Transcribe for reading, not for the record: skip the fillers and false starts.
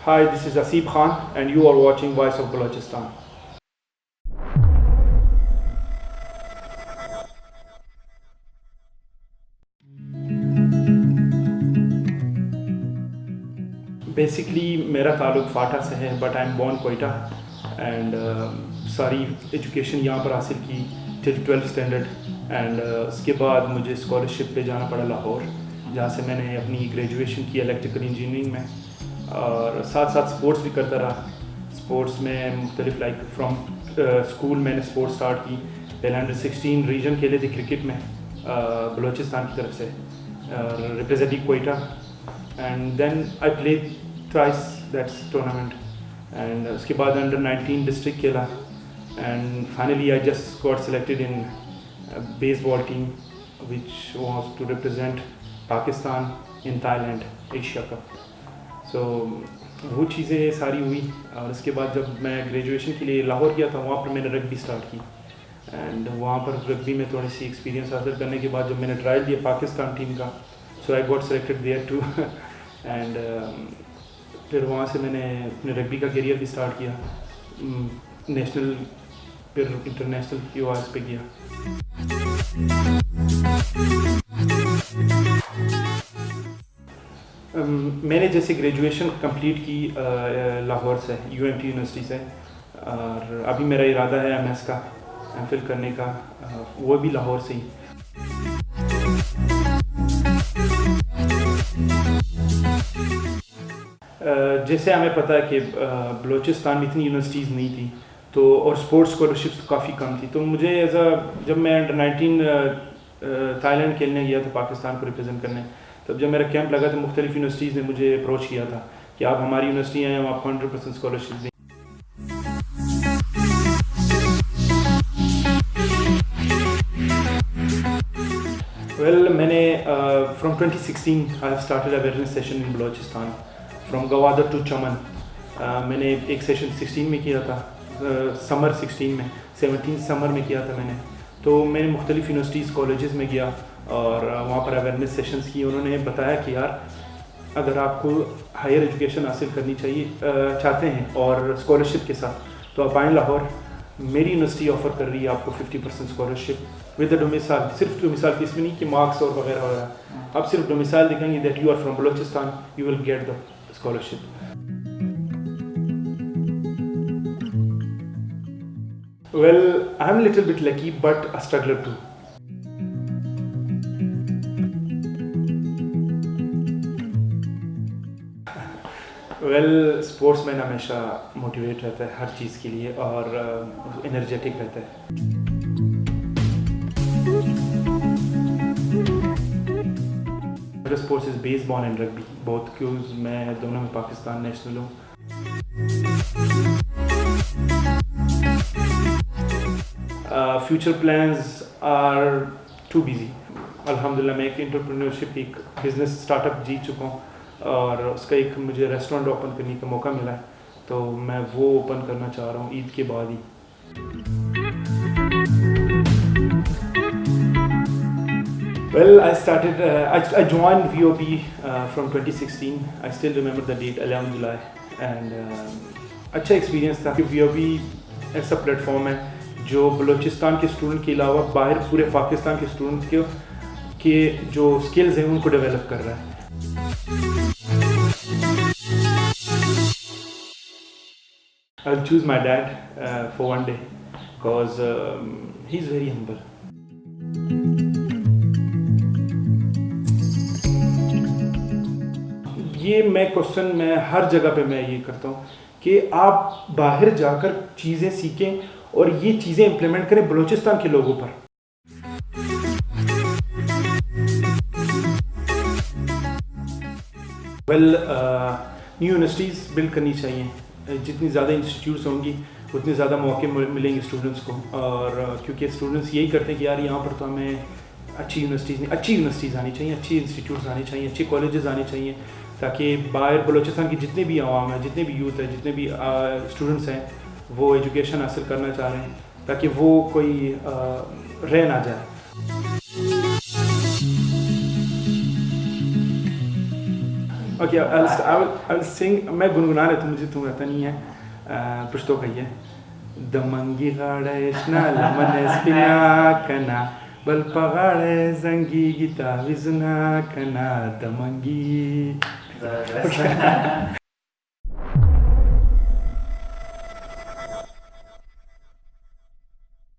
Hi, this is Asif Khan, and you are watching Voice of Balochistan. Basically मेरा ताल्लुक फ़ाटा से है, but I am born Quetta and सारी education यहाँ पर हासिल की टिल 12th स्टैंडर्ड एंड उसके बाद मुझे स्कॉलरशिप पे जाना पड़ा लाहौर, जहाँ से मैंने अपनी ग्रेजुएशन की इलेक्ट्रिकल इंजीनियरिंग में और साथ साथ स्पोर्ट्स भी करता रहा। स्पोर्ट्स में मुख्तलिफ लाइक फ्रॉम स्कूल मैंने स्पोर्ट्स स्टार्ट की। पहले अंडर 16 रीजन खेले थे क्रिकेट में बलूचिस्तान की तरफ से representing Quetta and then I play thrice that's tournament and उसके बाद अंडर 19 डिस्ट्रिक्ट खेला and finally I just got selected in baseball team which was to represent Pakistan in Thailand Asia cup. So वो चीज़ें सारी हुई और उसके बाद जब मैं ग्रेजुएशन के लिए लाहौर गया था, वहाँ पर मैंने रग्बी स्टार्ट की एंड वहाँ पर रग्बी में थोड़ी सी एक्सपीरियंस हासिल करने के बाद जब मैंने ट्रायल दिया पाकिस्तान टीम का, so I got selected there too and फिर वहाँ से मैंने अपने रग्बी का करियर भी स्टार्ट किया। नेशनल फिर इंटरनेशनल की आवाज़ पे किया। मैंने जैसे ग्रेजुएशन कंप्लीट की लाहौर से UMT यूनिवर्सिटी से और अभी मेरा इरादा है MS का MPhil करने का, वो भी लाहौर से ही। जैसे हमें पता है कि बलूचिस्तान में इतनी यूनिवर्सिटीज़ नहीं थी तो और स्पोर्ट्स स्कॉलरशिप्स काफ़ी कम थी, तो मुझे जब मैं अंडर 19 थाईलैंड खेलने गया था पाकिस्तान को रिप्रेजेंट करने, तब जब मेरा कैंप लगा तो मुख्तलिफ यूनिवर्सिटीज़ ने मुझे अप्रोच किया था कि आप हमारी यूनिवर्सिटी हैं, हम आपको 100% स्कॉलरशिप दें। मैंने from 2016 I have started awareness session in Balochistan from Gwadar to Chaman. मैंने एक सेशन 16 में किया था, समर 16 में, 17 समर में किया था मैंने। तो मैंने मुख्तलिफ यूनिवर्सिटीज़ कॉलेजेस में गया और वहाँ पर अवेयरनेस सेशंस की। उन्होंने बताया कि यार अगर आपको हायर एजुकेशन हासिल करनी चाहते हैं और स्कॉलरशिप के साथ, तो आप आएँ लाहौर। मेरी यूनिवर्सिटी ऑफ़र कर रही है आपको 50% स्कॉलरशिप विद द डोमिसाइल। सिर्फ डोमिसाइल की इसमें नहीं कि मार्क्स और वगैरह वगैरह, आप सिर्फ डोमिसाइल दिखाएंगे that you are from Balochistan, you will get the scholarship. Well, I'm a little bit lucky, but a struggler too. Sportsman हमेशा मोटिवेट रहता है हर चीज़ के लिए और एनर्जेटिक रहता है। मेरा sports is baseball and rugby both, क्योंकि मैं दोनों में पाकिस्तान नेशनल हूँ। Future plans are too busy. अल्हम्दुलिल्लाह मैं एक एंटरप्रेन्योरशिप, एक बिज़नेस स्टार्टअप जीत चुका हूँ और उसका एक मुझे रेस्टोरेंट ओपन करने का मौका मिला है, तो मैं वो ओपन करना चाह रहा हूँ ईद के बाद ही। Well, I joined VOB from 2016. I still remember the date, 11 July, and अच्छा एक्सपीरियंस था कि VOB ऐसा प्लेटफॉर्म है जो बलूचिस्तान के स्टूडेंट के अलावा बाहर पूरे पाकिस्तान के स्टूडेंट्स के जो स्किल्स हैं उनको डेवलप कर रहा है। I'll choose my dad for one day because he's very humble. ये मैं हर जगह पे मैं ये करता हूँ कि आप बाहर जाकर चीज़ें सीखें और ये चीज़ें इम्प्लीमेंट करें बलूचिस्तान के लोगों पर। न्यू यूनिवर्सिटीज़ बिल्ड करनी चाहिए। जितनी ज़्यादा इंस्टीट्यूट्स होंगी उतने ज़्यादा मौके मिलेंगे स्टूडेंट्स को, और क्योंकि स्टूडेंट्स यही करते हैं कि यार यहाँ पर तो हमें अच्छी यूनिवर्सिटीज़ आनी चाहिए, अच्छी इंस्टीट्यूट्स आनी चाहिए, अच्छे कॉलेजेस आने चाहिए, ताकि बाहर बलूचिस्तान की जितने भी आवाम है, जितने भी यूथ है, जितने भी स्टूडेंट्स हैं, वो एजुकेशन हासिल करना चाह रहे हैं ताकि वो कोई रह ना जाए। Okay I will sing. मैं गुनगुना लेता हूँ, मुझे तुम्हें आता नहीं है. पश्तो कहिए दमंगी गाड़े शना लमन स्पिना कना बल पगाड़े जंगी गीता विजना कना दमंगी.